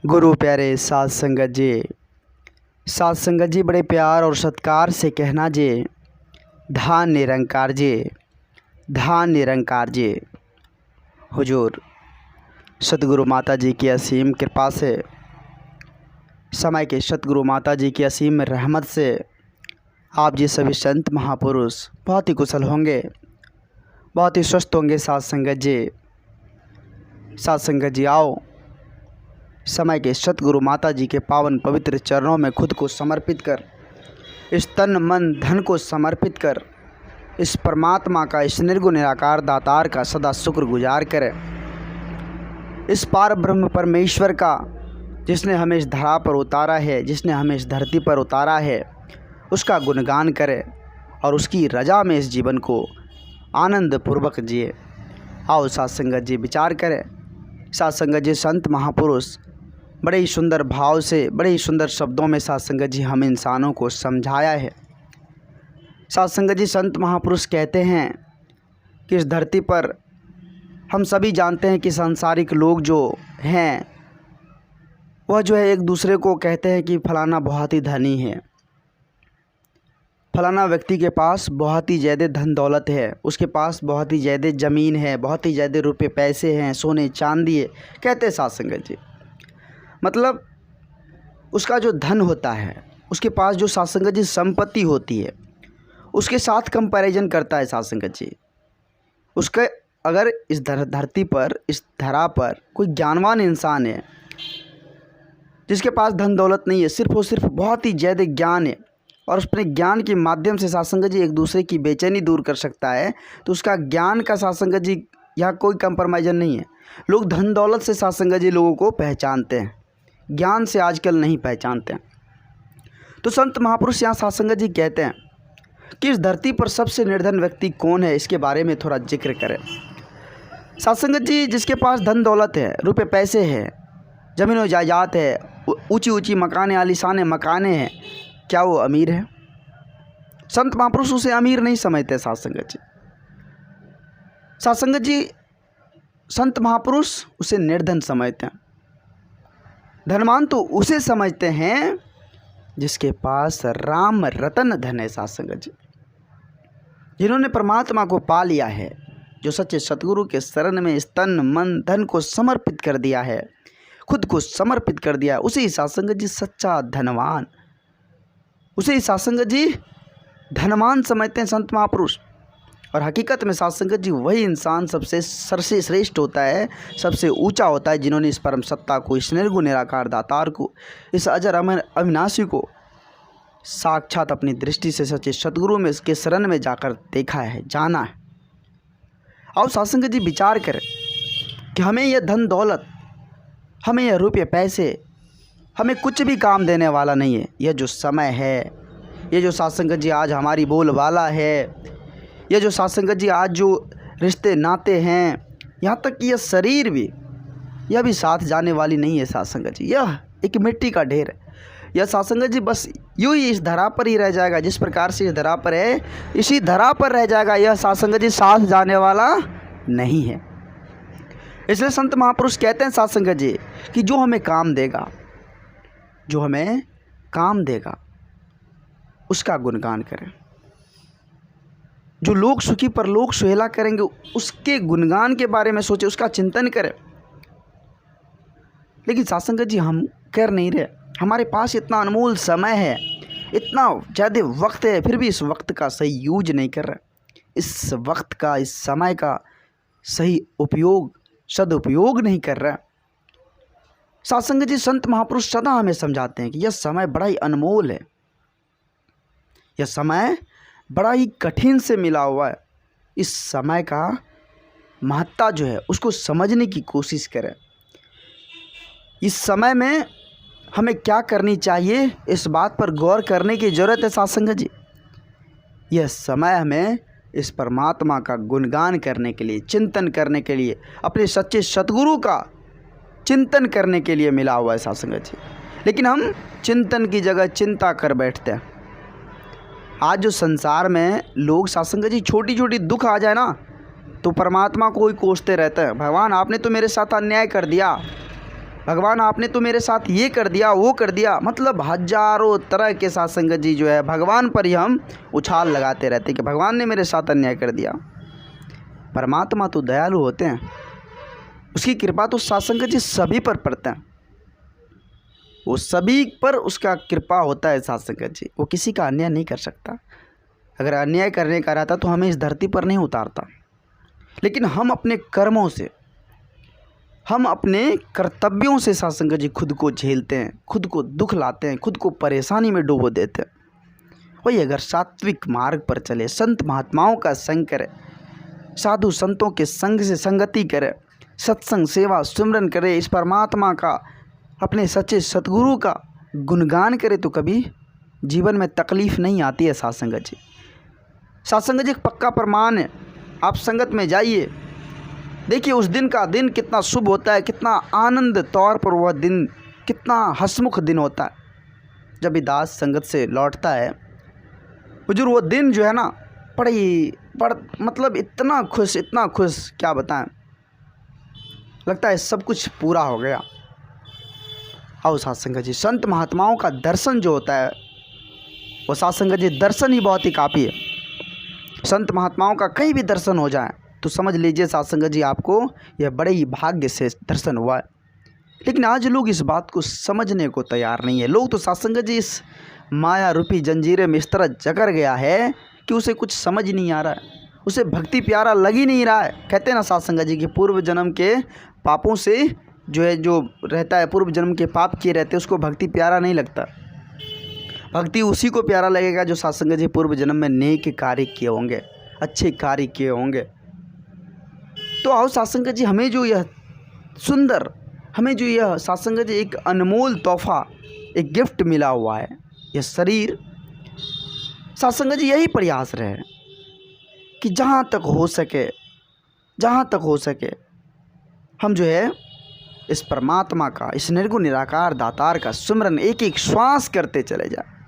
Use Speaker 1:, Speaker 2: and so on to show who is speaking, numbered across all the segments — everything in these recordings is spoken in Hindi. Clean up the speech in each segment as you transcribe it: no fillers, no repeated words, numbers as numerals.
Speaker 1: गुरु प्यारे साध संगत जी बड़े प्यार और सत्कार से कहना जे धान निरंकार जे हुजूर सतगुरु माता जी की असीम कृपा से, समय के सतगुरु माता जी की असीम रहमत से आप जी सभी संत महापुरुष बहुत ही कुशल होंगे, बहुत ही स्वस्थ होंगे। साध संगत जी आओ समय के सतगुरु माता जी के पावन पवित्र चरणों में खुद को समर्पित कर, इस तन मन धन को समर्पित कर, इस परमात्मा का, इस निर्गुण निराकार दातार का सदा शुक्रगुजार करें। इस पार ब्रह्म परमेश्वर का जिसने हमें इस धरा पर उतारा है, जिसने हमें इस धरती पर उतारा है, उसका गुणगान करें और उसकी रजा में इस जीवन को आनंद पूर्वक जिए। आओ साध संगत जी विचार करें। साध संगत जी संत महापुरुष बड़े ही सुंदर भाव से, बड़े ही सुंदर शब्दों में साध संगत जी हम इंसानों को समझाया है। साध संगत जी संत महापुरुष कहते हैं कि इस धरती पर हम सभी जानते हैं कि सांसारिक लोग जो हैं वह जो है एक दूसरे को कहते हैं कि फलाना बहुत ही धनी है, फलाना व्यक्ति के पास बहुत ही ज़्यादा धन दौलत है, उसके पास बहुत ही ज़्यादा ज़मीन है, बहुत ही ज़्यादा रुपए पैसे हैं, सोने चांदी है, कहते हैं साध संगत जी। मतलब उसका जो धन होता है, उसके पास जो साध संगत जी संपत्ति होती है, उसके साथ कंपैरिजन करता है साध संगत जी। उसके अगर इस धरती पर, इस धरा पर कोई ज्ञानवान इंसान है जिसके पास धन दौलत नहीं है, सिर्फ और सिर्फ बहुत ही ज़्यादा ज्ञान है और अपने ज्ञान के माध्यम से साध संगत जी एक दूसरे की बेचैनी दूर कर सकता है, तो उसका ज्ञान का साध संगत जी यहाँ कोई कंप्रोमाइज़न नहीं है। लोग धन दौलत से साध संगत जी लोगों को पहचानते हैं, ज्ञान से आजकल नहीं पहचानते हैं। तो संत महापुरुष यहाँ साध संगत जी कहते हैं कि इस धरती पर सबसे निर्धन व्यक्ति कौन है, इसके बारे में थोड़ा जिक्र करें। साध संगत जी जिसके पास धन दौलत है, रुपए पैसे हैं, ज़मीन व जायदाद है, ऊंची ऊंची मकानें, आलीशान मकानें हैं, क्या वो अमीर है? संत महापुरुष उसे अमीर नहीं समझते। साध संगत जी संत महापुरुष उसे निर्धन समझते हैं। धनवान तो उसे समझते हैं जिसके पास राम रतन धन है। साध संगत जी जिन्होंने परमात्मा को पा लिया है, जो सच्चे सतगुरु के शरण में इस तन मन धन को समर्पित कर दिया है, खुद को समर्पित कर दिया है, उसे ही साध संगत जी सच्चा धनवान, उसे ही साध संगत जी धनवान समझते हैं संत महापुरुष। और हकीकत में साध संगत जी वही इंसान सबसे सर्वश्रेष्ठ होता है, सबसे ऊंचा होता है, जिन्होंने इस परम सत्ता को, इस निर्गुण निराकार दातार को, इस अजर अमर अविनाशी को साक्षात अपनी दृष्टि से सच्चे सतगुरु में इसके शरण में जाकर देखा है, जाना है। आओ साध संगत जी विचार करें कि हमें यह धन दौलत, हमें यह रुपये पैसे, हमें कुछ भी काम देने वाला नहीं है। यह जो समय है, ये जो साध संगत जी आज हमारी बोलबाला है, यह जो साध संगत जी आज जो रिश्ते नाते हैं, यहाँ तक कि यह शरीर भी, यह भी साथ जाने वाली नहीं है। साध संगत जी यह एक मिट्टी का ढेर है। यह साध संगत जी बस यूँ ही इस धरा पर ही रह जाएगा, जिस प्रकार से इस धरा पर है इसी धरा पर रह जाएगा। यह साध संगत जी साथ जाने वाला नहीं है। इसलिए संत महापुरुष कहते हैं साध संगत जी कि जो हमें काम देगा, जो हमें काम देगा उसका गुणगान करें। जो लोग सुखी पर लोग सुहेला करेंगे उसके गुणगान के बारे में सोचे, उसका चिंतन करें। लेकिन साध संगत जी हम कर नहीं रहे। हमारे पास इतना अनमोल समय है, इतना ज़्यादा वक्त है, फिर भी इस वक्त का सही यूज नहीं कर रहे। इस वक्त का, इस समय का सही उपयोग, सदुपयोग नहीं कर रहा। साध संगत जी संत महापुरुष सदा हमें समझाते हैं कि यह समय बड़ा ही अनमोल है, यह समय बड़ा ही कठिन से मिला हुआ है। इस समय का महत्ता जो है उसको समझने की कोशिश करें। इस समय में हमें क्या करनी चाहिए, इस बात पर गौर करने की ज़रूरत है। साध संगत जी यह समय हमें इस परमात्मा का गुणगान करने के लिए, चिंतन करने के लिए, अपने सच्चे सतगुरु का चिंतन करने के लिए मिला हुआ है। साध संगत जी लेकिन हम चिंतन की जगह चिंता कर बैठते हैं। आज जो संसार में लोग साध संगत जी छोटी छोटी दुख आ जाए ना तो परमात्मा को ही कोसते रहते हैं, भगवान आपने तो मेरे साथ अन्याय कर दिया, भगवान आपने तो मेरे साथ ये कर दिया, वो कर दिया, मतलब हजारों तरह के साथ संगत जी जो है भगवान पर ही हम उछाल लगाते रहते कि भगवान ने मेरे साथ अन्याय कर दिया। परमात्मा तो दयालु होते हैं, उसकी कृपा तो साथ संगत जी सभी पर पड़ता है, वो सभी पर उसका कृपा होता है साथ संगत जी। वो किसी का अन्याय नहीं कर सकता। अगर अन्याय करने का रहता तो हमें इस धरती पर नहीं उतारता, लेकिन हम अपने कर्मों से, हम अपने कर्तव्यों से साथ संगत जी खुद को झेलते हैं, खुद को दुख लाते हैं, खुद को परेशानी में डुबो देते हैं। वही अगर सात्विक मार्ग पर चले, संत महात्माओं का संग करे, साधु संतों के संग से संगति करे, सत्संग सेवा सुमरन करे, इस परमात्मा का, अपने सच्चे सतगुरु का गुणगान करे, तो कभी जीवन में तकलीफ़ नहीं आती है साथ संगत जी। साथ संगत जी एक पक्का प्रमाण है। आप संगत में जाइए, देखिए उस दिन का दिन कितना शुभ होता है, कितना आनंद तौर पर वह दिन, कितना हंसमुख दिन होता है। जब भी दास संगत से लौटता है हुजूर, वो दिन जो है ना मतलब इतना खुश क्या बताएं, लगता है सब कुछ पूरा हो गया। आओ साथ संगत जी, संत महात्माओं का दर्शन जो होता है वो साथ संगत जी दर्शन ही बहुत ही काफ़ी है। संत महात्माओं का कहीं भी दर्शन हो जाए तो समझ लीजिए साथ संगत जी आपको यह बड़े ही भाग्य से दर्शन हुआ है। लेकिन आज लोग इस बात को समझने को तैयार नहीं है। लोग तो साथ संगत जी इस माया रूपी जंजीरे में इस तरह जकड़ गया है कि उसे कुछ समझ नहीं आ रहा है, उसे भक्ति प्यारा लग ही नहीं रहा है। कहते हैं ना साथ संगत जी कि पूर्व जन्म के पापों से जो रहता है, पूर्व जन्म के पाप किए रहते हैं, उसको भक्ति प्यारा नहीं लगता। भक्ति उसी को प्यारा लगेगा जो साथ संगत जी पूर्व जन्म में नेक कार्य किए होंगे, अच्छे कार्य किए होंगे। तो आओ साथ संगत जी, हमें जो यह साथ संगत जी एक अनमोल तोहफा, एक गिफ्ट मिला हुआ है, यह शरीर। साथ संगत जी यही प्रयास रहे कि जहाँ तक हो सके हम जो है इस परमात्मा का, इस निर्गुण निराकार दातार का सुमरन एक एक श्वास करते चले जाए।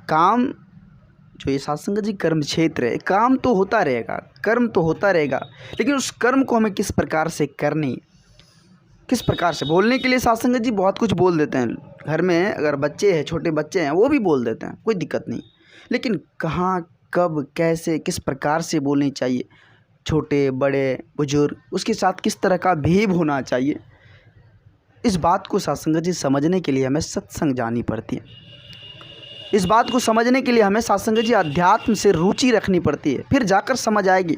Speaker 1: काम जो ये साथ संगत जी कर्म क्षेत्र है, काम तो होता रहेगा, कर्म तो होता रहेगा, लेकिन उस कर्म को हमें किस प्रकार से करनी, किस प्रकार से बोलने के लिए साथ संगत जी बहुत कुछ बोल देते हैं। घर में अगर बच्चे हैं, छोटे बच्चे हैं, वो भी बोल देते हैं, कोई दिक्कत नहीं, लेकिन कहाँ, कब, कैसे, किस प्रकार से बोलनी चाहिए, छोटे बड़े बुजुर्ग, उसके साथ किस तरह का बिहेव होना चाहिए, इस बात को साथ संगत जी समझने के लिए हमें सत्संग जानी पड़ती है। इस बात को समझने के लिए हमें साथ संगत जी अध्यात्म से रुचि रखनी पड़ती है, फिर जाकर समझ आएगी।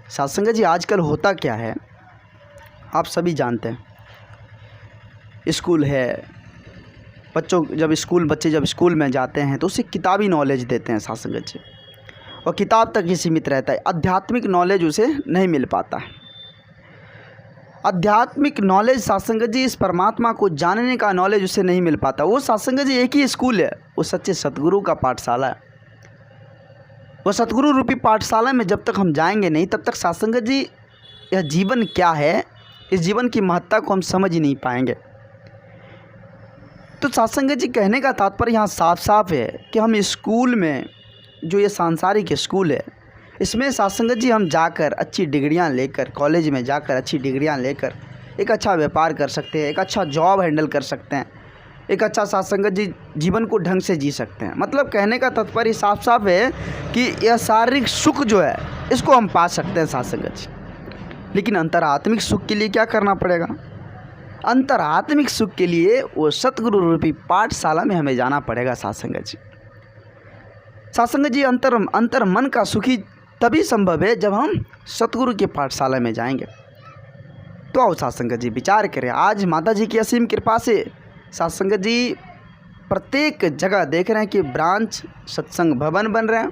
Speaker 1: साथ संगत जी आजकल होता क्या है आप सभी जानते हैं। स्कूल है, बच्चे जब स्कूल में जाते हैं तो उसे किताबी नॉलेज देते हैं साथ संगत जी, और किताब तक ही सीमित रहता है। आध्यात्मिक नॉलेज उसे नहीं मिल पाता है। आध्यात्मिक नॉलेज साथ संगत जी, इस परमात्मा को जानने का नॉलेज उसे नहीं मिल पाता। वो साथ संगत जी एक ही स्कूल है, वो सच्चे सतगुरु का पाठशाला है। वो सतगुरु रूपी पाठशाला में जब तक हम जाएंगे नहीं, तब तक साथ संगत जी यह जीवन क्या है, इस जीवन की महत्ता को हम समझ ही नहीं पाएंगे। तो साथ संगत जी कहने का तात्पर्य यहाँ साफ साफ है कि हम स्कूल में, जो ये सांसारिक स्कूल है, इसमें साथ संगत जी हम जाकर अच्छी डिग्रियां लेकर, कॉलेज में जाकर अच्छी डिग्रियां लेकर एक अच्छा व्यापार कर सकते हैं, एक अच्छा जॉब हैंडल कर सकते हैं, एक अच्छा साथ संगत जी जीवन को ढंग से जी सकते हैं। मतलब कहने का तात्पर्य साफ साफ है कि यह शारीरिक सुख जो है इसको हम पा सकते हैं साथ संगत जी, लेकिन अंतरात्मिक सुख के लिए क्या करना पड़ेगा? अंतरात्मिक सुख के लिए वो सतगुरु रूपी पाठशाला में हमें जाना पड़ेगा साथ संगत जी। साथ संगत जी अंतर मन का सुखी तभी संभव है जब हम सतगुरु के पाठशाला में जाएंगे। तो आओ साथ संगत जी विचार करें। आज माता जी की असीम कृपा से साथ संगत जी प्रत्येक जगह देख रहे हैं कि ब्रांच सत्संग भवन बन रहे हैं।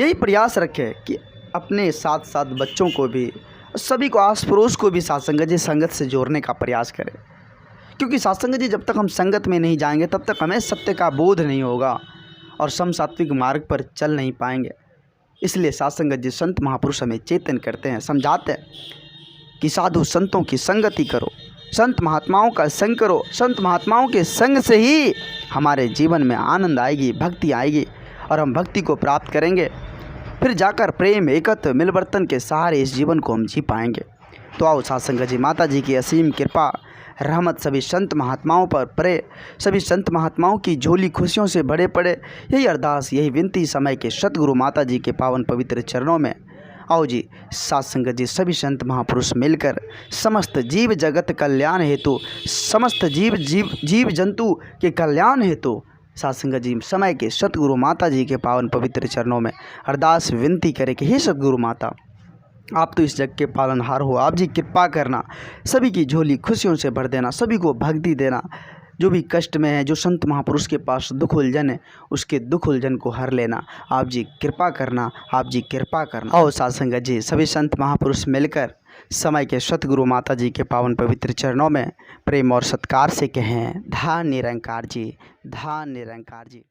Speaker 1: यही प्रयास रखें कि अपने साथ साथ बच्चों को भी, सभी को, आस पड़ोस को भी साथ संगत जी संगत से जोड़ने का प्रयास करें, क्योंकि साथ संगत जी जब तक हम संगत में नहीं जाएंगे तब तक हमें सत्य का बोध नहीं होगा और सम सात्विक मार्ग पर चल नहीं पाएंगे। इसलिए साथ संगत जी संत महापुरुष हमें चेतन करते हैं, समझाते हैं कि साधु संतों की संगति करो, संत महात्माओं का संग करो। संत महात्माओं के संग से ही हमारे जीवन में आनंद आएगी, भक्ति आएगी, और हम भक्ति को प्राप्त करेंगे। फिर जाकर प्रेम, एकत्व, मिलवर्तन के सहारे इस जीवन को हम जी पाएंगे। तो आओ सात्संगत जी, माता जी की असीम कृपा रहमत सभी संत महात्माओं पर पड़े, सभी संत महात्माओं की झोली खुशियों से भरे पड़े। यही अरदास, यही विनती समय के सतगुरु माता जी के पावन पवित्र चरणों में। आओ जी सात्संगत जी, सभी संत महापुरुष मिलकर समस्त जीव जगत कल्याण हेतु, समस्त जीव जंतु के कल्याण हेतु सात्संगत जी समय के सतगुरु माता जी के पावन पवित्र चरणों में अरदास विनती करें कि हे सतगुरु माता, आप तो इस जग के पालनहार हो, आप जी कृपा करना, सभी की झोली खुशियों से भर देना, सभी को भक्ति देना। जो भी कष्ट में है, जो संत महापुरुष के पास दुख उलझन है, उसके दुख उलझन को हर लेना। आप जी कृपा करना, आप जी कृपा करना। और सात्संगत जी सभी संत महापुरुष मिलकर समय के सतगुरु माता जी के पावन पवित्र चरणों में प्रेम और सत्कार से कहें, धन निरंकार जी, धन निरंकार जी।